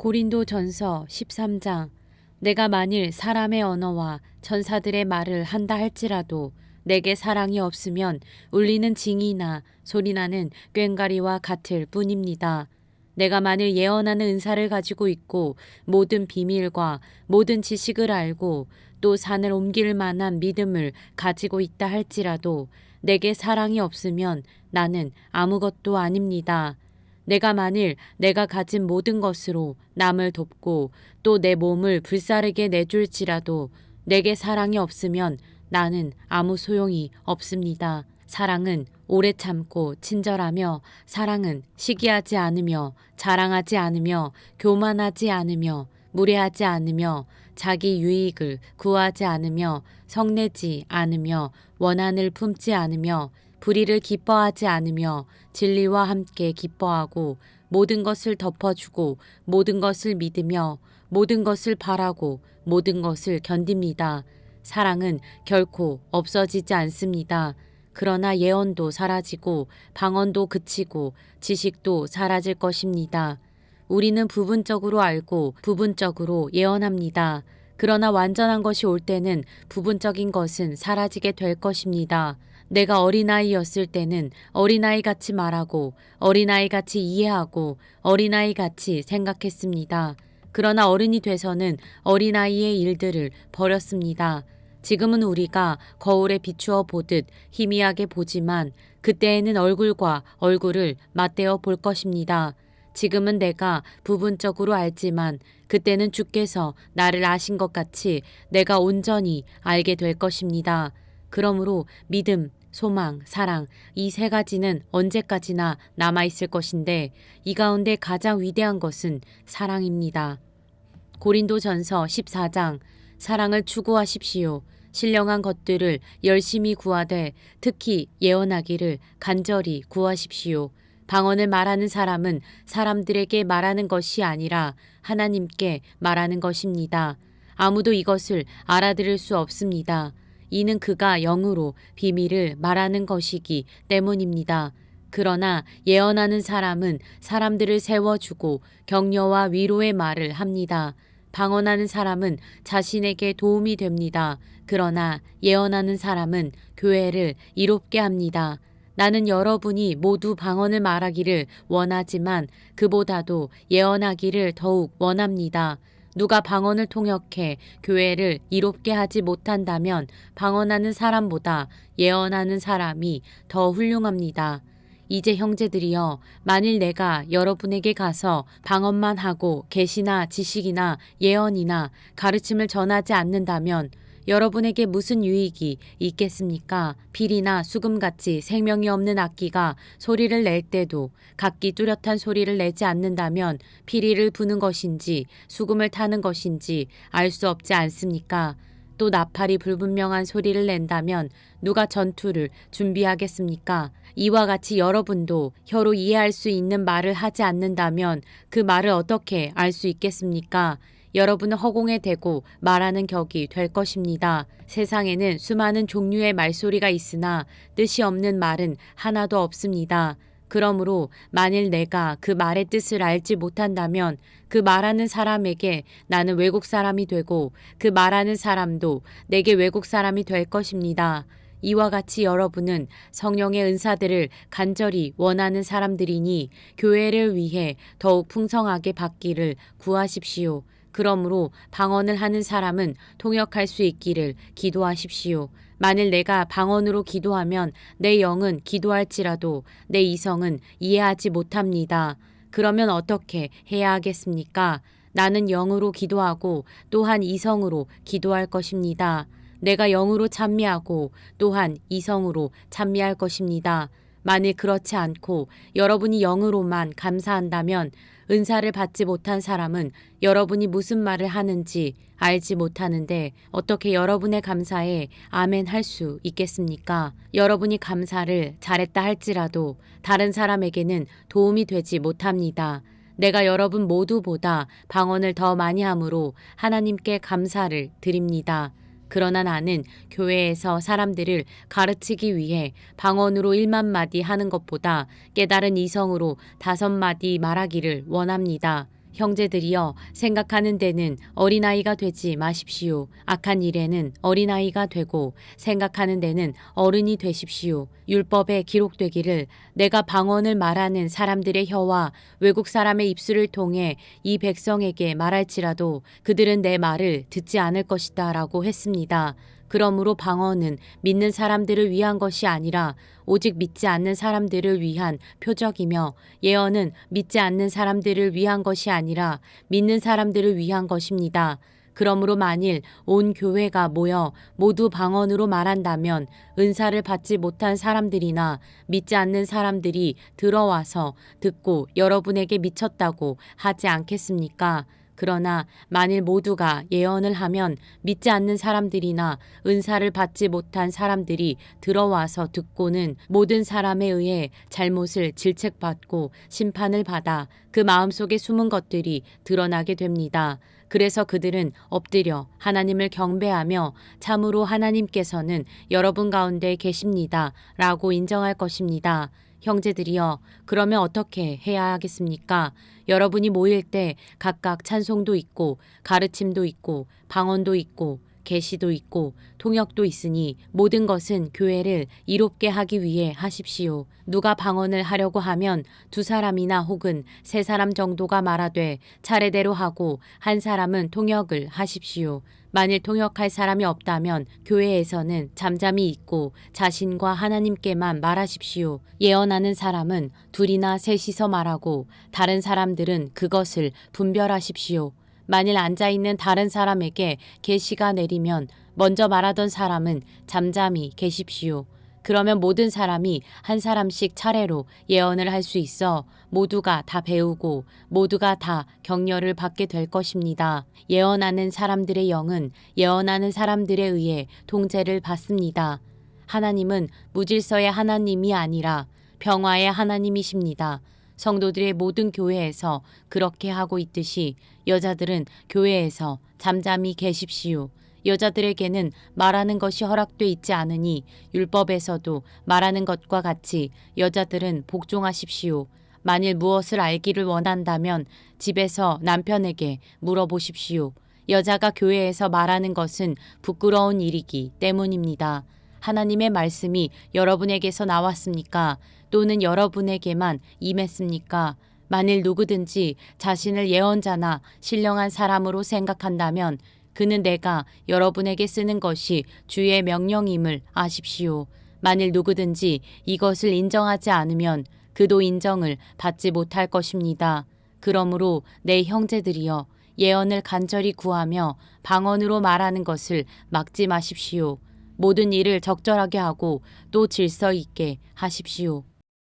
고린도전서 13장. 내가 만일 사람의 언어와 천사들의 말을 한다 할지라도 내게 사랑이 없으면 울리는 징이나 소리나는 꽹과리와 같을 뿐입니다. 내가 만일 예언하는 은사를 가지고 있고 모든 비밀과 모든 지식을 알고 또 산을 옮길 만한 믿음을 가지고 있다 할지라도 내게 사랑이 없으면 나는 아무것도 아닙니다. 내가 만일 내가 가진 모든 것으로 남을 돕고 또 내 몸을 불사르게 내줄지라도 내게 사랑이 없으면 나는 아무 소용이 없습니다. 사랑은 오래 참고 친절하며, 사랑은 시기하지 않으며, 자랑하지 않으며, 교만하지 않으며, 무례하지 않으며, 자기 유익을 구하지 않으며, 성내지 않으며, 원한을 품지 않으며, 불의를 기뻐하지 않으며, 진리와 함께 기뻐하고, 모든 것을 덮어주고, 모든 것을 믿으며, 모든 것을 바라고, 모든 것을 견딥니다. 사랑은 결코 없어지지 않습니다. 그러나 예언도 사라지고 방언도 그치고 지식도 사라질 것입니다. 우리는 부분적으로 알고 부분적으로 예언합니다. 그러나 완전한 것이 올 때는 부분적인 것은 사라지게 될 것입니다. 내가 어린아이였을 때는 어린아이같이 말하고 어린아이같이 이해하고 어린아이같이 생각했습니다. 그러나 어른이 돼서는 어린아이의 일들을 버렸습니다. 지금은 우리가 거울에 비추어 보듯 희미하게 보지만 그때에는 얼굴과 얼굴을 맞대어 볼 것입니다. 지금은 내가 부분적으로 알지만 그때는 주께서 나를 아신 것 같이 내가 온전히 알게 될 것입니다. 그러므로 믿음, 소망, 사랑 이 세 가지는 언제까지나 남아있을 것인데 이 가운데 가장 위대한 것은 사랑입니다. 고린도전서 14장. 사랑을 추구하십시오. 신령한 것들을 열심히 구하되 특히 예언하기를 간절히 구하십시오. 방언을 말하는 사람은 사람들에게 말하는 것이 아니라 하나님께 말하는 것입니다. 아무도 이것을 알아들을 수 없습니다. 이는 그가 영으로 비밀을 말하는 것이기 때문입니다. 그러나 예언하는 사람은 사람들을 세워주고 격려와 위로의 말을 합니다. 방언하는 사람은 자신에게 도움이 됩니다. 그러나 예언하는 사람은 교회를 이롭게 합니다. 나는 여러분이 모두 방언을 말하기를 원하지만 그보다도 예언하기를 더욱 원합니다. 누가 방언을 통역해 교회를 이롭게 하지 못한다면 방언하는 사람보다 예언하는 사람이 더 훌륭합니다. 이제 형제들이여, 만일 내가 여러분에게 가서 방언만 하고 계시나 지식이나 예언이나 가르침을 전하지 않는다면 여러분에게 무슨 유익이 있겠습니까? 필이나 수금같이 생명이 없는 악기가 소리를 낼 때도 각기 뚜렷한 소리를 내지 않는다면 피리를 부는 것인지 수금을 타는 것인지 알 수 없지 않습니까? 또 나팔이 불분명한 소리를 낸다면 누가 전투를 준비하겠습니까? 이와 같이 여러분도 혀로 이해할 수 있는 말을 하지 않는다면 그 말을 어떻게 알 수 있겠습니까? 여러분은 허공에 대고 말하는 격이 될 것입니다. 세상에는 수많은 종류의 말소리가 있으나 뜻이 없는 말은 하나도 없습니다. 그러므로 만일 내가 그 말의 뜻을 알지 못한다면 그 말하는 사람에게 나는 외국 사람이 되고 그 말하는 사람도 내게 외국 사람이 될 것입니다. 이와 같이 여러분은 성령의 은사들을 간절히 원하는 사람들이니 교회를 위해 더욱 풍성하게 받기를 구하십시오. 그러므로 방언을 하는 사람은 통역할 수 있기를 기도하십시오. 만일 내가 방언으로 기도하면 내 영은 기도할지라도 내 이성은 이해하지 못합니다. 그러면 어떻게 해야 하겠습니까? 나는 영으로 기도하고 또한 이성으로 기도할 것입니다. 내가 영으로 찬미하고 또한 이성으로 찬미할 것입니다. 만일 그렇지 않고 여러분이 영으로만 감사한다면 은사를 받지 못한 사람은 여러분이 무슨 말을 하는지 알지 못하는데 어떻게 여러분의 감사에 아멘 할 수 있겠습니까? 여러분이 감사를 잘했다 할지라도 다른 사람에게는 도움이 되지 못합니다. 내가 여러분 모두보다 방언을 더 많이 함으로 하나님께 감사를 드립니다. 그러나 나는 교회에서 사람들을 가르치기 위해 방언으로 1만 마디 하는 것보다 깨달은 이성으로 5마디 말하기를 원합니다. 형제들이여 생각하는 데는 어린아이가 되지 마십시오. 악한 일에는 어린아이가 되고 생각하는 데는 어른이 되십시오. 율법에 기록되기를 내가 방언을 말하는 사람들의 혀와 외국 사람의 입술을 통해 이 백성에게 말할지라도 그들은 내 말을 듣지 않을 것이다 라고 했습니다. 그러므로 방언은 믿는 사람들을 위한 것이 아니라 오직 믿지 않는 사람들을 위한 표적이며 예언은 믿지 않는 사람들을 위한 것이 아니라 믿는 사람들을 위한 것입니다. 그러므로 만일 온 교회가 모여 모두 방언으로 말한다면 은사를 받지 못한 사람들이나 믿지 않는 사람들이 들어와서 듣고 여러분에게 미쳤다고 하지 않겠습니까? 그러나 만일 모두가 예언을 하면 믿지 않는 사람들이나 은사를 받지 못한 사람들이 들어와서 듣고는 모든 사람에 의해 잘못을 질책받고 심판을 받아 그 마음속에 숨은 것들이 드러나게 됩니다. 그래서 그들은 엎드려 하나님을 경배하며 참으로 하나님께서는 여러분 가운데 계십니다 라고 인정할 것입니다. 형제들이여, 그러면 어떻게 해야 하겠습니까? 여러분이 모일 때 각각 찬송도 있고 가르침도 있고 방언도 있고 계시도 있고 통역도 있으니 모든 것은 교회를 이롭게 하기 위해 하십시오. 누가 방언을 하려고 하면 두 사람이나 혹은 세 사람 정도가 말하되 차례대로 하고 한 사람은 통역을 하십시오. 만일 통역할 사람이 없다면 교회에서는 잠잠히 있고 자신과 하나님께만 말하십시오. 예언하는 사람은 둘이나 셋이서 말하고 다른 사람들은 그것을 분별하십시오. 만일 앉아있는 다른 사람에게 계시가 내리면 먼저 말하던 사람은 잠잠히 계십시오. 그러면 모든 사람이 한 사람씩 차례로 예언을 할 수 있어 모두가 다 배우고 모두가 다 격려를 받게 될 것입니다. 예언하는 사람들의 영은 예언하는 사람들에 의해 통제를 받습니다. 하나님은 무질서의 하나님이 아니라 평화의 하나님이십니다. 성도들의 모든 교회에서 그렇게 하고 있듯이 여자들은 교회에서 잠잠히 계십시오. 여자들에게는 말하는 것이 허락돼 있지 않으니 율법에서도 말하는 것과 같이 여자들은 복종하십시오. 만일 무엇을 알기를 원한다면 집에서 남편에게 물어보십시오. 여자가 교회에서 말하는 것은 부끄러운 일이기 때문입니다. 하나님의 말씀이 여러분에게서 나왔습니까? 또는 여러분에게만 임했습니까? 만일 누구든지 자신을 예언자나 신령한 사람으로 생각한다면 그는 내가 여러분에게 쓰는 것이 주의 명령임을 아십시오. 만일 누구든지 이것을 인정하지 않으면 그도 인정을 받지 못할 것입니다. 그러므로 내 형제들이여, 예언을 간절히 구하며 방언으로 말하는 것을 막지 마십시오. 모든 일을 적절하게 하고 또 질서 있게 하십시오.